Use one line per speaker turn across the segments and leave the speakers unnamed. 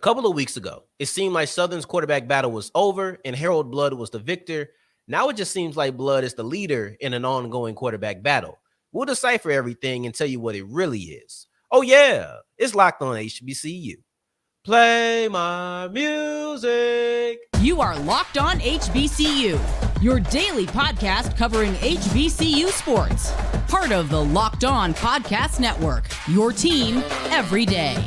A couple of weeks ago, it seemed like Southern's quarterback battle was over and Harold Blood was the victor. Now it just seems like Blood is the leader in an ongoing quarterback battle. We'll decipher everything and tell you what it really is. Oh, yeah, it's Locked On HBCU. Play my music.
You are Locked On HBCU, your daily podcast covering HBCU sports. Part of the Locked On Podcast Network, your team every day.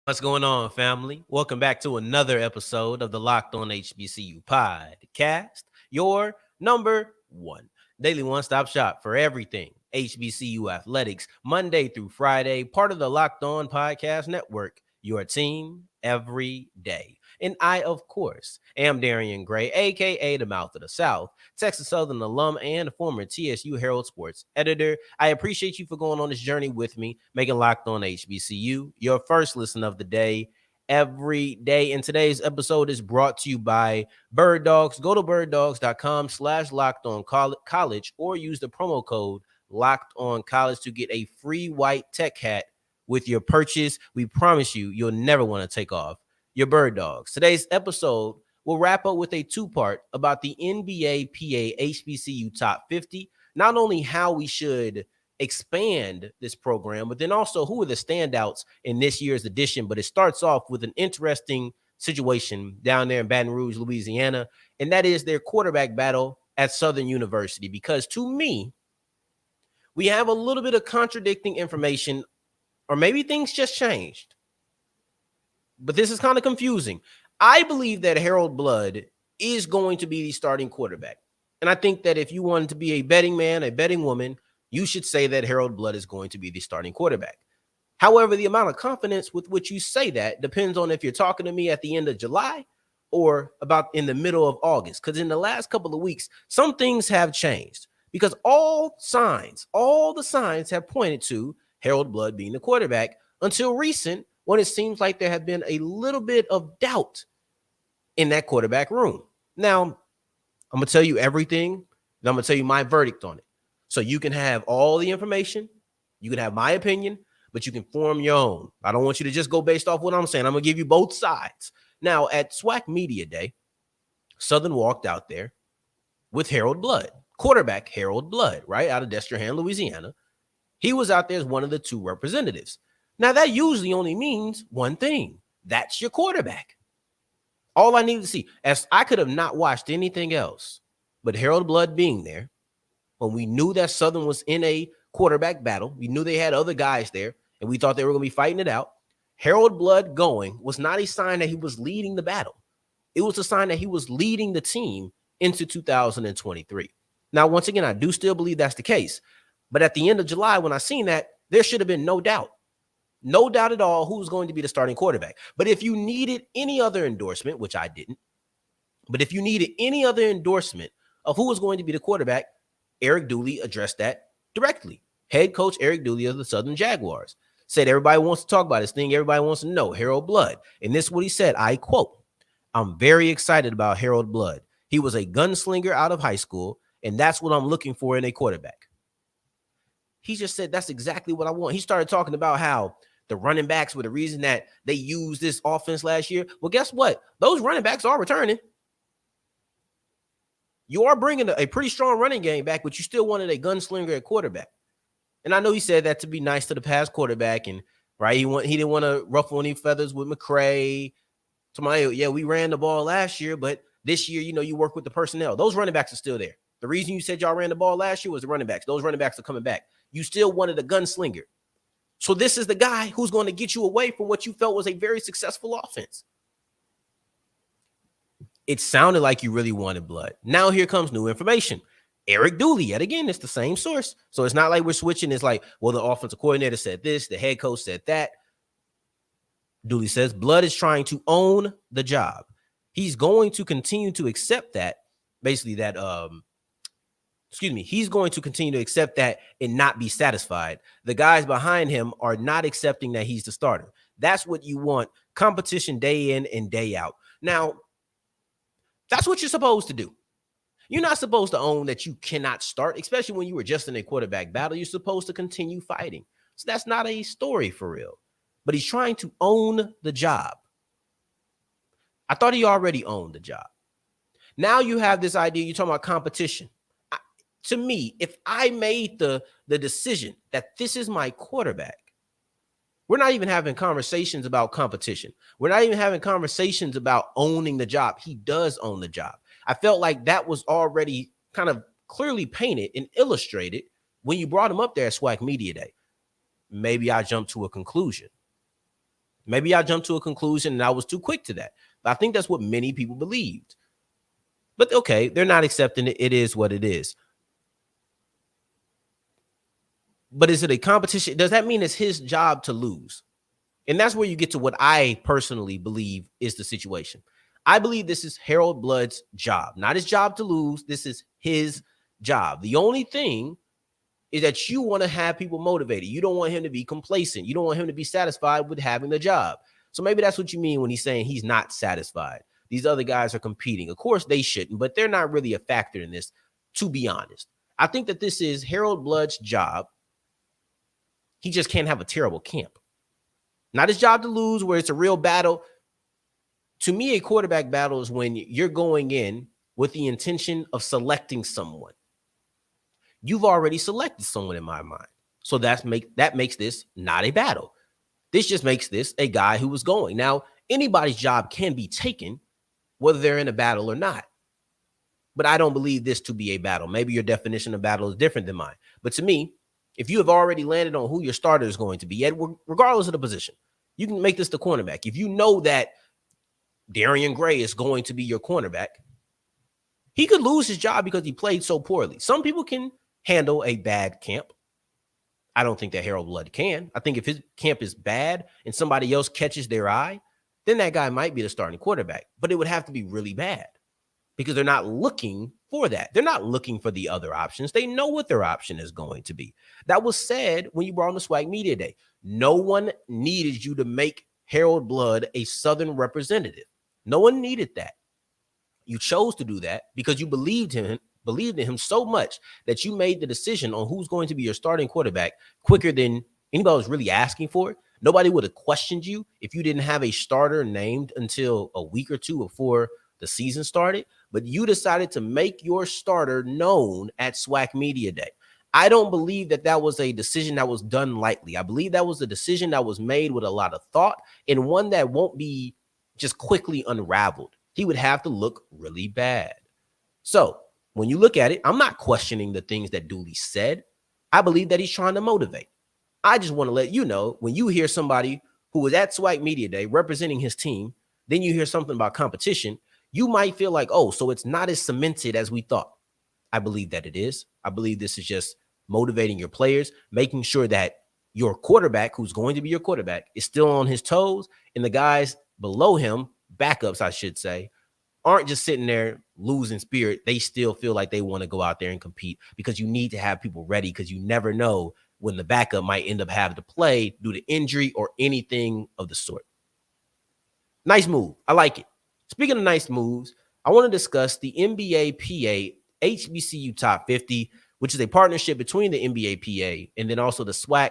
What's going on, family? Welcome back to another episode of the Locked On HBCU podcast, your number one daily one-stop shop for everything HBCU athletics, Monday through Friday, part of the Locked On Podcast Network, your team every day. And I, of course, am Darian Gray, a.k.a. the Mouth of the South, Texas Southern alum and former TSU Herald Sports editor. I appreciate you for going on this journey with me, making Locked On HBCU your first listen of the day every day. And today's episode is brought to you by Bird Dogs. Go to birddogs.com/lockedoncollege or use the promo code LOCKEDONCollege to get a free white tech hat with your purchase. We promise you'll never want to take off your Bird Dogs. Today's episode will wrap up with a two-part about the NBAPA HBCU Top 50, not only how we should expand this program, but then also who are the standouts in this year's edition. But it starts off with an interesting situation down there in Baton Rouge, Louisiana, and that is their quarterback battle at Southern University. Because to me, we have a little bit of contradicting information, or maybe things just changed. But this is kind of confusing. I believe that Harold Blood is going to be the starting quarterback. And I think that if you wanted to be a betting man, a betting woman, you should say that Harold Blood is going to be the starting quarterback. However, the amount of confidence with which you say that depends on if you're talking to me at the end of July or about in the middle of August. Because in the last couple of weeks, some things have changed. Because all the signs have pointed to Harold Blood being the quarterback until recent, when it seems like there had been a little bit of doubt in that quarterback room. Now, I'm going to tell you everything, and I'm going to tell you my verdict on it. So you can have all the information, you can have my opinion, but you can form your own. I don't want you to just go based off what I'm saying. I'm going to give you both sides. Now, at SWAC Media Day, Southern walked out there with Harold Blood, quarterback Harold Blood, right, out of Destrehan, Louisiana. He was out there as one of the two representatives. Now, that usually only means one thing. That's your quarterback. All I need to see, as I could have not watched anything else, but Harold Blood being there, when we knew that Southern was in a quarterback battle, we knew they had other guys there, and we thought they were going to be fighting it out. Harold Blood going was not a sign that he was leading the battle. It was a sign that he was leading the team into 2023. Now, once again, I do still believe that's the case. But at the end of July, when I seen that, there should have been no doubt. No doubt at all who's going to be the starting quarterback. But if you needed any other endorsement, which I didn't, but if you needed any other endorsement of who was going to be the quarterback, Eric Dooley addressed that directly. Head coach Eric Dooley of the Southern Jaguars said everybody wants to talk about this thing. Everybody wants to know Harold Blood. And this is what he said. I quote, "I'm very excited about Harold Blood. He was a gunslinger out of high school, and that's what I'm looking for in a quarterback." He just said, that's exactly what I want. He started talking about how the running backs were the reason that they used this offense last year. Well, guess what? Those running backs are returning. You are bringing a pretty strong running game back, but you still wanted a gunslinger at quarterback. And I know he said that to be nice to the past quarterback, and right, he didn't want to ruffle any feathers with McCray. Tomorrow, yeah, we ran the ball last year, but this year, you work with the personnel. Those running backs are still there. The reason you said y'all ran the ball last year was the running backs. Those running backs are coming back. You still wanted a gunslinger. So this is the guy who's going to get you away from what you felt was a very successful offense. It sounded like you really wanted Blood. Now here comes new information. Eric Dooley, yet again, it's the same source. So it's not like we're switching. It's like, well, the offensive coordinator said this, the head coach said that. Dooley says Blood is trying to own the job. He's going to continue to accept that, basically that he's going to continue to accept that and not be satisfied. The guys behind him are not accepting that he's the starter. That's what you want. Competition day in and day out. Now, that's what you're supposed to do. You're not supposed to own that you cannot start, especially when you were just in a quarterback battle. You're supposed to continue fighting. So that's not a story for real. But he's trying to own the job. I thought he already owned the job. Now you have this idea, you're talking about competition. To me, if I made the decision that this is my quarterback, we're not even having conversations about competition. We're not even having conversations about owning the job. He does own the job. I felt like that was already kind of clearly painted and illustrated when you brought him up there at SWAC Media Day. Maybe I jumped to a conclusion. Maybe I jumped to a conclusion and I was too quick to that. But I think that's what many people believed. But okay, they're not accepting it. It is what it is. But is it a competition? Does that mean it's his job to lose? And that's where you get to what I personally believe is the situation. I believe this is Harold Blood's job, not his job to lose. This is his job. The only thing is that you want to have people motivated. You don't want him to be complacent. You don't want him to be satisfied with having the job. So maybe that's what you mean when he's saying he's not satisfied. These other guys are competing. Of course, they shouldn't, but they're not really a factor in this, to be honest. I think that this is Harold Blood's job. He just can't have a terrible camp. Not his job to lose, where it's a real battle. To me, a quarterback battle is when you're going in with the intention of selecting someone. You've already selected someone in my mind. So that makes this not a battle. This just makes this a guy who was going. Now, anybody's job can be taken, whether they're in a battle or not. But I don't believe this to be a battle. Maybe your definition of battle is different than mine. But to me, if you have already landed on who your starter is going to be, regardless of the position, you can make this the cornerback. If you know that Darian Gray is going to be your cornerback, he could lose his job because he played so poorly. Some people can handle a bad camp. I don't think that Harold Blood can. I think if his camp is bad and somebody else catches their eye, then that guy might be the starting quarterback. But it would have to be really bad because they're not looking for that. They're not looking for the other options. They know what their option is going to be. That was said when you brought on the SWAC Media Day. No one needed you to make Harold Blood a Southern representative. No one needed that. You chose to do that because you believed in him so much that you made the decision on who's going to be your starting quarterback quicker than anybody was really asking for it. Nobody would have questioned you if you didn't have a starter named until a week or two before the season started. But you decided to make your starter known at SWAC Media Day. I don't believe that was a decision that was done lightly. I believe that was a decision that was made with a lot of thought and one that won't be just quickly unraveled. He would have to look really bad. So when you look at it, I'm not questioning the things that Dooley said. I believe that he's trying to motivate. I just want to let you know, when you hear somebody who was at SWAC Media Day representing his team, then you hear something about competition, you might feel like, oh, so it's not as cemented as we thought. I believe that it is. I believe this is just motivating your players, making sure that your quarterback, who's going to be your quarterback, is still on his toes, and the guys below him, backups, I should say, aren't just sitting there losing spirit. They still feel like they want to go out there and compete because you need to have people ready because you never know when the backup might end up having to play due to injury or anything of the sort. Nice move. I like it. Speaking of nice moves, I want to discuss the NBAPA HBCU Top 50, which is a partnership between the NBAPA and then also the SWAC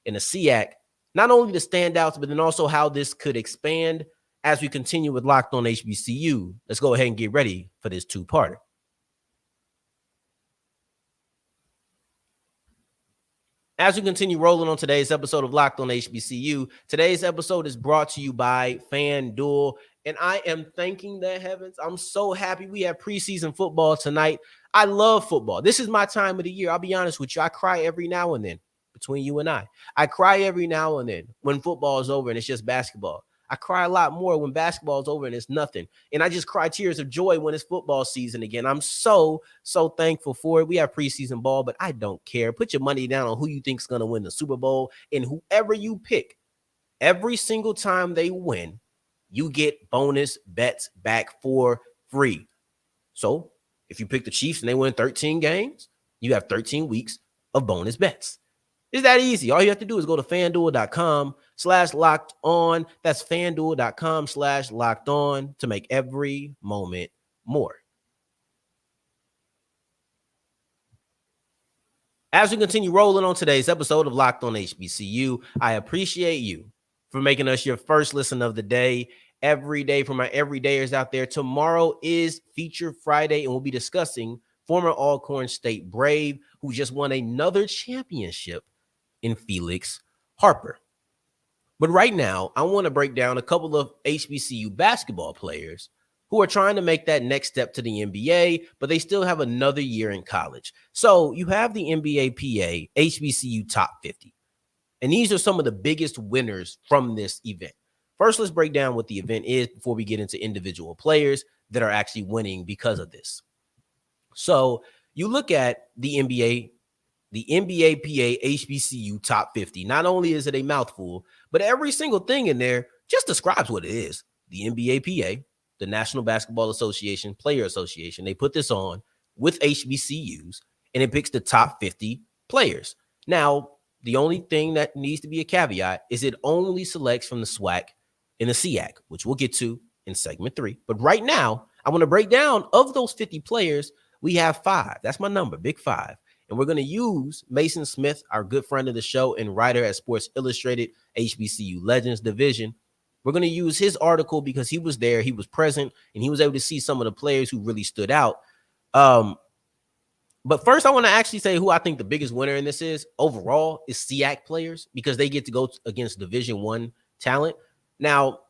and the SIAC. Not only the standouts, but then also how this could expand as we continue with Locked On HBCU. Let's go ahead and get ready for this two-parter. As we continue rolling on today's episode of Locked On HBCU, today's episode is brought to you by FanDuel, and I am thanking the heavens. I'm so happy we have preseason football tonight. I love football. This is my time of the year. I'll be honest with you. I cry every now and then between you and I. I cry every now and then when football is over and it's just basketball. I cry a lot more when basketball is over and it's nothing. And I just cry tears of joy when it's football season again. I'm so thankful for it. We have preseason ball, but I don't care. Put your money down on who you think is going to win the Super Bowl. And whoever you pick, every single time they win, you get bonus bets back for free. So if you pick the Chiefs and they win 13 games, you have 13 weeks of bonus bets. It's that easy. All you have to do is go to FanDuel.com/locked on. That's FanDuel.com/locked on to make every moment more. As we continue rolling on today's episode of Locked On HBCU, I appreciate you for making us your first listen of the day. Every day for my everydayers out there. Tomorrow is Feature Friday, and we'll be discussing former Alcorn State Brave, who just won another championship in Felix Harper. But right now, I want to break down a couple of HBCU basketball players who are trying to make that next step to the NBA, but they still have another year in college. So you have the NBAPA HBCU Top 50. And these are some of the biggest winners from this event. First, let's break down what the event is before we get into individual players that are actually winning because of this. So you look at the NBAPA HBCU Top 50. Not only is it a mouthful, but every single thing in there just describes what it is. The NBAPA, the National Basketball Association, Player Association, they put this on with HBCUs, and it picks the top 50 players. Now, the only thing that needs to be a caveat is it only selects from the SWAC and the SIAC, which we'll get to in segment 3. But right now, I want to break down of those 50 players, we have 5. That's my number, big 5. And we're going to use Mason Smith, our good friend of the show and writer at Sports Illustrated, HBCU Legends Division. We're going to use his article because he was there, he was present, and he was able to see some of the players who really stood out. But first, I want to actually say who I think the biggest winner in this is overall is SIAC players, because they get to go against Division I talent. Now,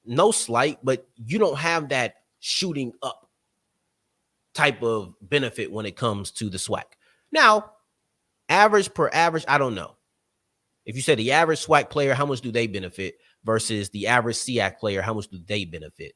no slight, but you don't have that shooting up type of benefit when it comes to the SWAC. Now, average per average, I don't know. If you say the average SWAC player, how much do they benefit versus the average SIAC player, how much do they benefit?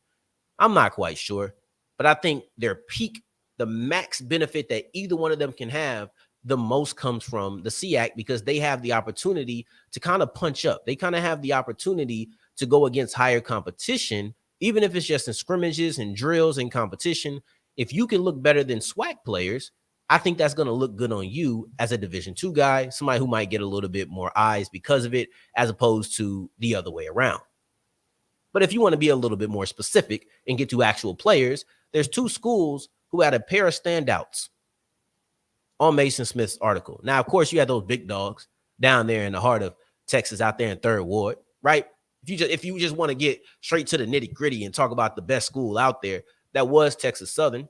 I'm not quite sure, but I think their peak, the max benefit that either one of them can have, the most comes from the SIAC, because they have the opportunity to kind of punch up. They kind of have the opportunity to go against higher competition, even if it's just in scrimmages and drills and competition. If you can look better than SWAC players, I think that's going to look good on you as a Division II guy, somebody who might get a little bit more eyes because of it, as opposed to the other way around. But if you want to be a little bit more specific and get to actual players, there's 2 schools who had a pair of standouts on Mason Smith's article. Now, of course, you had those big dogs down there in the heart of Texas, out there in 3rd Ward, right? If you just want to get straight to the nitty gritty and talk about the best school out there, that was Texas Southern.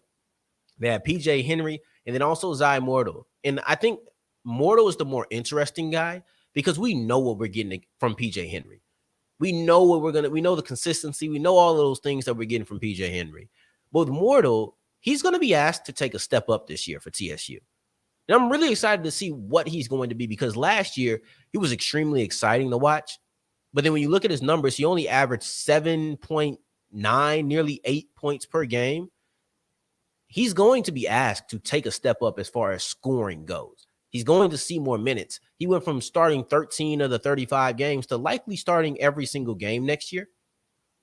They had PJ Henry and then also Zy Mortal. And I think Mortal is the more interesting guy because we know what we're getting from PJ Henry. We know we know the consistency. We know all of those things that we're getting from PJ Henry. But with Mortal, he's going to be asked to take a step up this year for TSU. And I'm really excited to see what he's going to be, because last year he was extremely exciting to watch. But then when you look at his numbers, he only averaged 7.9, nearly 8 points per game. He's going to be asked to take a step up as far as scoring goes. He's going to see more minutes. He went from starting 13 of the 35 games to likely starting every single game next year,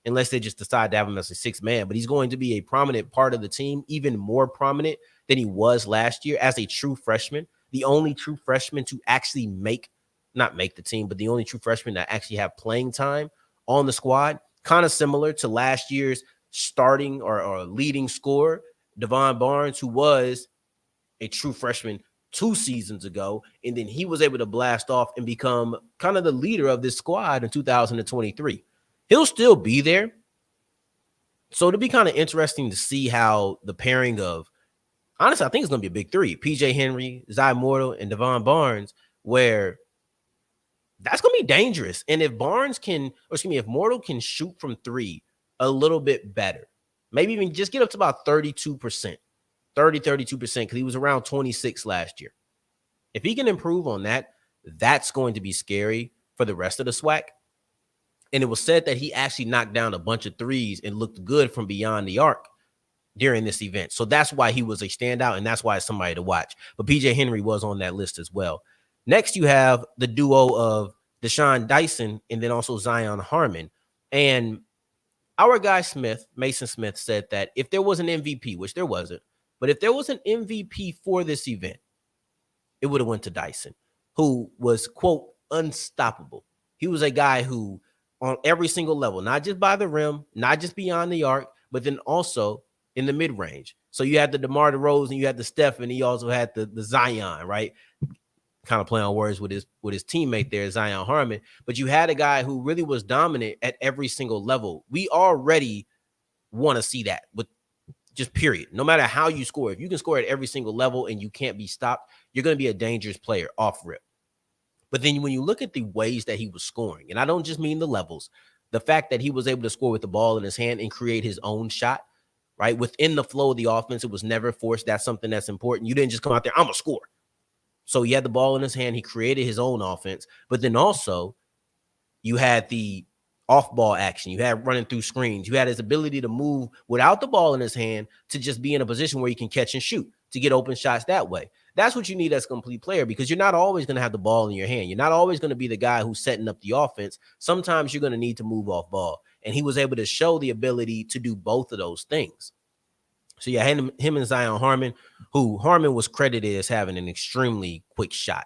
unless they just decide to have him as a 6th man. But he's going to be a prominent part of the team, even more prominent than he was last year as a true freshman, the only true freshman to actually not make the team, but the only true freshman that actually have playing time on the squad, kind of similar to last year's starting or leading scorer, Devon Barnes, who was a true freshman 2 seasons ago, and then he was able to blast off and become kind of the leader of this squad in 2023. He'll still be there. So it'll be kind of interesting to see how the pairing of, honestly, I think it's going to be a big 3, PJ Henry, Zy Mortal, and Devon Barnes, where that's going to be dangerous. And if if Mortal can shoot from 3 a little bit better, maybe even just get up to about 32%, 32%, because he was around 26 last year. If he can improve on that, that's going to be scary for the rest of the SWAC. And it was said that he actually knocked down a bunch of threes and looked good from beyond the arc during this event. So that's why he was a standout, and that's why it's somebody to watch. But PJ Henry was on that list as well. Next, you have the duo of Deshaun Dyson and then also Zion Harmon. And our guy Mason Smith, said that if there was an MVP, which there wasn't, but if there was an MVP for this event, it would have went to Dyson. who was, quote, unstoppable. He was a guy who, on every single level, not just by the rim, not just beyond the arc, but then also in the mid-range. So you had the DeMar DeRozan, you had the Steph, and he also had the Zion, right? Kind of play on words with his teammate there, Zion Harmon. But you had a guy who really was dominant at every single level. We already want to see that with just period. No matter how you score, if you can score at every single level and you can't be stopped, you're going to be a dangerous player off rip. But then when you look at the ways that he was scoring, and I don't just mean the levels, the fact that he was able to score with the ball in his hand and create his own shot, right? Within the flow of the offense, it was never forced. That's something that's important. You didn't just come out there, I'm going to score. So he had the ball in his hand. He created his own offense. But then also you had the off-ball action. You had running through screens. You had his ability to move without the ball in his hand to just be in a position where he can catch and shoot, to get open shots that way. That's what you need as a complete player, because you're not always going to have the ball in your hand. You're not always going to be the guy who's setting up the offense. Sometimes you're going to need to move off ball. And he was able to show the ability to do both of those things. So yeah, him and Zion Harmon, who Harmon was credited as having an extremely quick shot.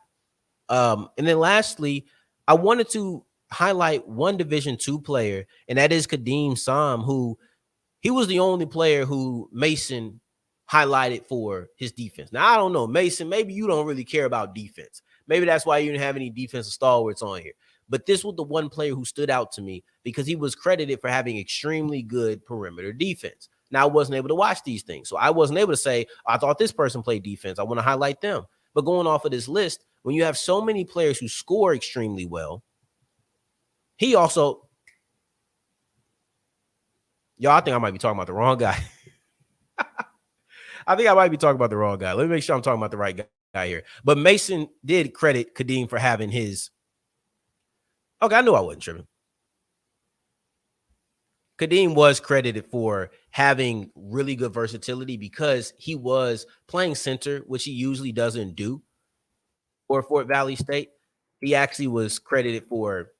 And then lastly, I wanted to highlight one Division II player, and that is Kadeem Sam, who he was the only player who Mason highlighted for his defense. Now, I don't know, Mason, maybe you don't really care about defense. Maybe that's why you didn't have any defensive stalwarts on here. But this was the one player who stood out to me because he was credited for having extremely good perimeter defense. Now, I wasn't able to watch these things, so I wasn't able to say, I thought this person played defense. I want to highlight them. But going off of this list, when you have so many players who score extremely well, he also, y'all, I think I might be talking about the wrong guy. I think I might be talking about the wrong guy. Let me make sure I'm talking about the right guy here. But Mason did credit Kadeem for having his, okay, I knew I wasn't tripping. Kadeem was credited for having really good versatility because he was playing center, which he usually doesn't do for Fort Valley State. He actually was credited for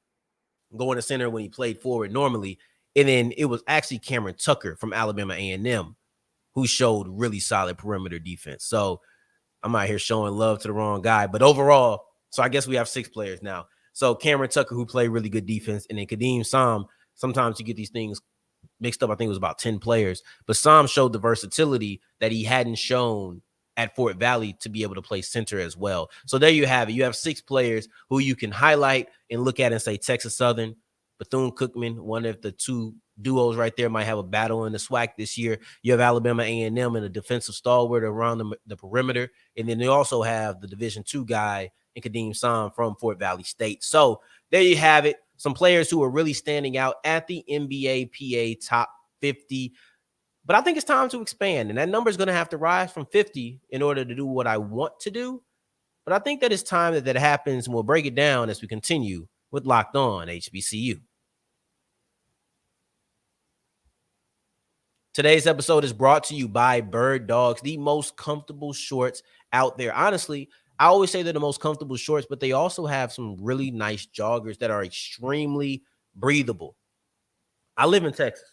going to center when he played forward normally. And then it was actually Cameron Tucker from Alabama A&M who showed really solid perimeter defense. So I'm out here showing love to the wrong guy. But overall, so I guess we have 6 players now. So Cameron Tucker, who played really good defense, and then Kadeem Sam. Sometimes you get these things mixed up. I think it was about 10 players. But Sam showed the versatility that he hadn't shown at Fort Valley to be able to play center as well. So there you have it. You have 6 players who you can highlight and look at and say Texas Southern, Bethune Cookman, one of the 2 duos right there might have a battle in the SWAC this year. You have Alabama A&M and a defensive stalwart around the perimeter. And then they also have the Division II guy in Kadeem Sam from Fort Valley State. So there you have it. Some players who are really standing out at the NBAPA top 50. But I think it's time to expand. And that number is going to have to rise from 50 in order to do what I want to do. But I think that it's time that happens, and we'll break it down as we continue with Locked On HBCU. Today's episode is brought to you by Bird Dogs, the most comfortable shorts out there. Honestly, I always say they're the most comfortable shorts, but they also have some really nice joggers that are extremely breathable. I live in Texas.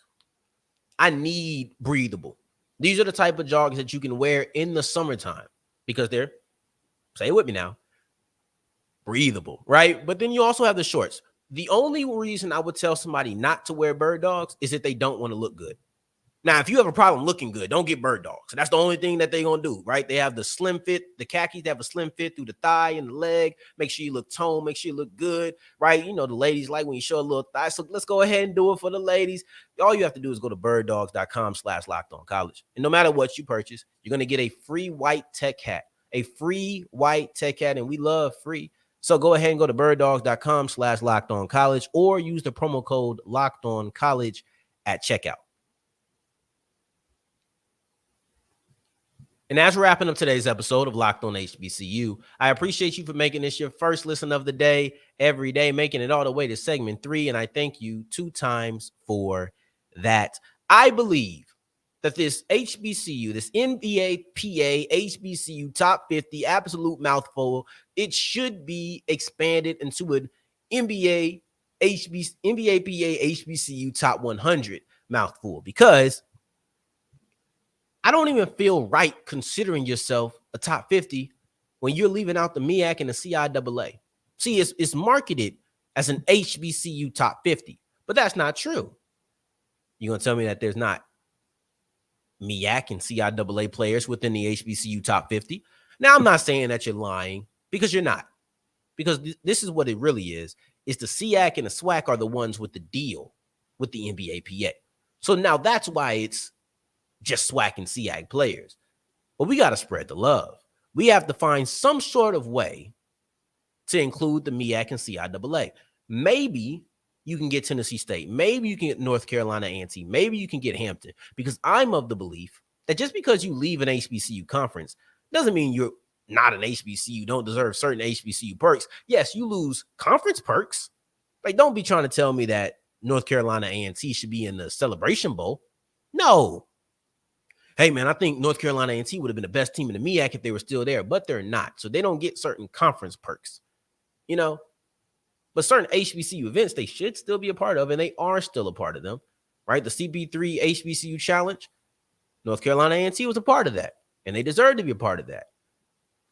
I need breathable. These are the type of joggers that you can wear in the summertime because they're, say it with me now, breathable, right? But then you also have the shorts. The only reason I would tell somebody not to wear Bird Dogs is if they don't want to look good. Now, if you have a problem looking good, don't get Bird Dogs. That's the only thing that they're going to do, right? They have the slim fit, the khakis, they have a slim fit through the thigh and the leg. Make sure you look toned, make sure you look good, right? You know, the ladies like when you show a little thigh. So let's go ahead and do it for the ladies. All you have to do is go to birddogs.com/lockedoncollege. And no matter what you purchase, you're going to get a free white tech hat, and we love free. So go ahead and go to birddogs.com/lockedoncollege or use the promo code LOCKEDONCollege at checkout. And as we're wrapping up today's episode of Locked On HBCU, I appreciate you for making this your first listen of the day, every day, making it all the way to segment 3. And I thank you 2 times for that. I believe that this HBCU, this NBAPA HBCU top 50, absolute mouthful, it should be expanded into an NBAPA HBCU top 100 mouthful, because I don't even feel right considering yourself a top 50 when you're leaving out the MEAC and the CIAA. See, it's marketed as an HBCU top 50, but that's not true. You're going to tell me that there's not MEAC and CIAA players within the HBCU top 50? Now, I'm not saying that you're lying, because you're not. Because this is what it really is. It's the SIAC and the SWAC are the ones with the deal with the NBAPA. So now that's why it's just SWAC and SIAC players. But we got to spread the love. We have to find some sort of way to include the MEAC and CIAA. Maybe you can get Tennessee State. Maybe you can get North Carolina A&T. Maybe you can get Hampton. Because I'm of the belief that just because you leave an HBCU conference doesn't mean you're not an HBCU, don't deserve certain HBCU perks. Yes, you lose conference perks. Like, don't be trying to tell me that North Carolina A&T should be in the Celebration Bowl. No. Hey, man, I think North Carolina A&T would have been the best team in the MEAC if they were still there, but they're not. So they don't get certain conference perks, you know. But certain HBCU events they should still be a part of, and they are still a part of them, right? The CB3 HBCU Challenge, North Carolina A&T was a part of that, and they deserve to be a part of that.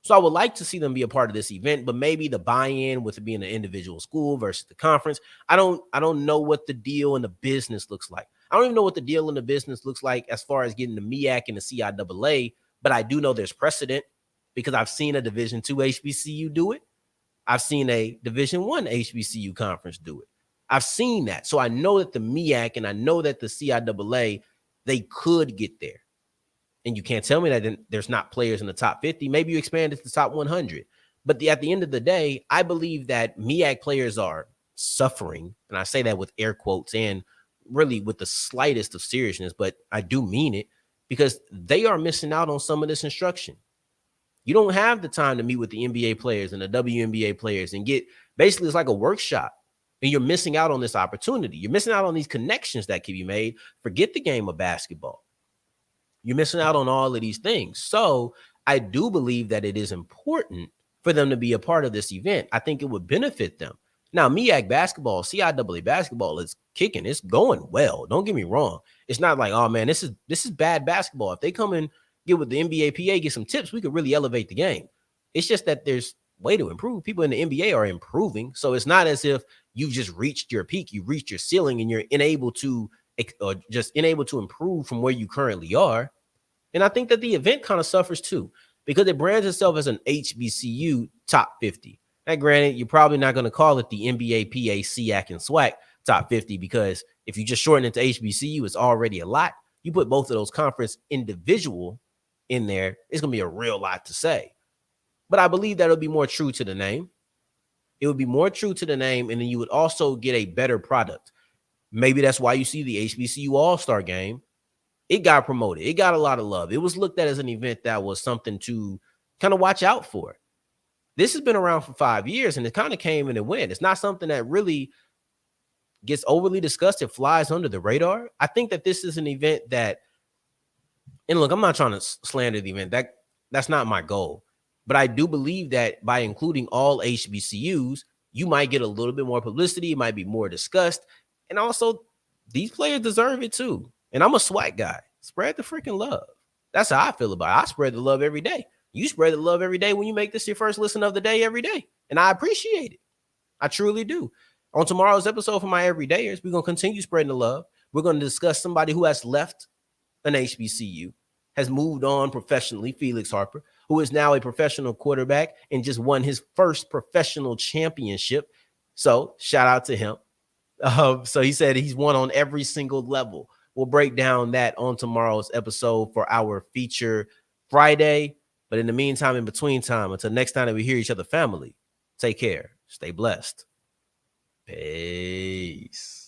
So I would like to see them be a part of this event, but maybe the buy-in with it being an individual school versus the conference. I don't know what the deal in the business looks like. I don't even know what the deal in the business looks like as far as getting the MEAC and the CIAA, but I do know there's precedent because I've seen a Division II HBCU do it. I've seen a Division I HBCU conference do it. I've seen that. So I know that the MEAC and I know that the CIAA, they could get there. And you can't tell me that there's not players in the top 50. Maybe you expand it to the top 100. But at the end of the day, I believe that MEAC players are suffering. And I say that with air quotes and really with the slightest of seriousness, but I do mean it because they are missing out on some of this instruction. You don't have the time to meet with the NBA players and the WNBA players and get, basically it's like a workshop, and you're missing out on this opportunity. You're missing out on these connections that can be made. Forget the game of basketball. You're missing out on all of these things. So I do believe that it is important for them to be a part of this event. I think it would benefit them. Now, MEAC basketball, CIAA basketball is kicking. It's going well. Don't get me wrong. It's not like, oh man, this is bad basketball. If they come and get with the NBAPA, get some tips, we could really elevate the game. It's just that there's way to improve. People in the NBA are improving. So it's not as if you've just reached your peak, you reached your ceiling, and you're unable to improve from where you currently are. And I think that the event kind of suffers too, because it brands itself as an HBCU top 50. Now, granted, you're probably not going to call it the NBAPA, SIAC, and SWAC top 50, because if you just shorten it to HBCU, it's already a lot. You put both of those conference individual in there, it's going to be a real lot to say. But I believe that it'll be more true to the name. It would be more true to the name, and then you would also get a better product. Maybe that's why you see the HBCU All-Star Game. It got promoted. It got a lot of love. It was looked at as an event that was something to kind of watch out for. This has been around for 5 years, and it kind of came and it went. It's not something that really gets overly discussed. It flies under the radar. I think that this is an event that, and look, I'm not trying to slander the event. That's not my goal. But I do believe that by including all HBCUs, you might get a little bit more publicity. It might be more discussed. And also, these players deserve it too. And I'm a SWAC guy. Spread the freaking love. That's how I feel about it. I spread the love every day. You spread the love every day when you make this your first listen of the day every day. And I appreciate it. I truly do. On tomorrow's episode for my everydayers, we're going to continue spreading the love. We're going to discuss somebody who has left an HBCU, has moved on professionally, Felix Harper, who is now a professional quarterback and just won his first professional championship. So shout out to him. So he said he's won on every single level. We'll break down that on tomorrow's episode for our feature Friday. But in the meantime, in between time, until next time that we hear each other, family, take care. Stay blessed. Peace.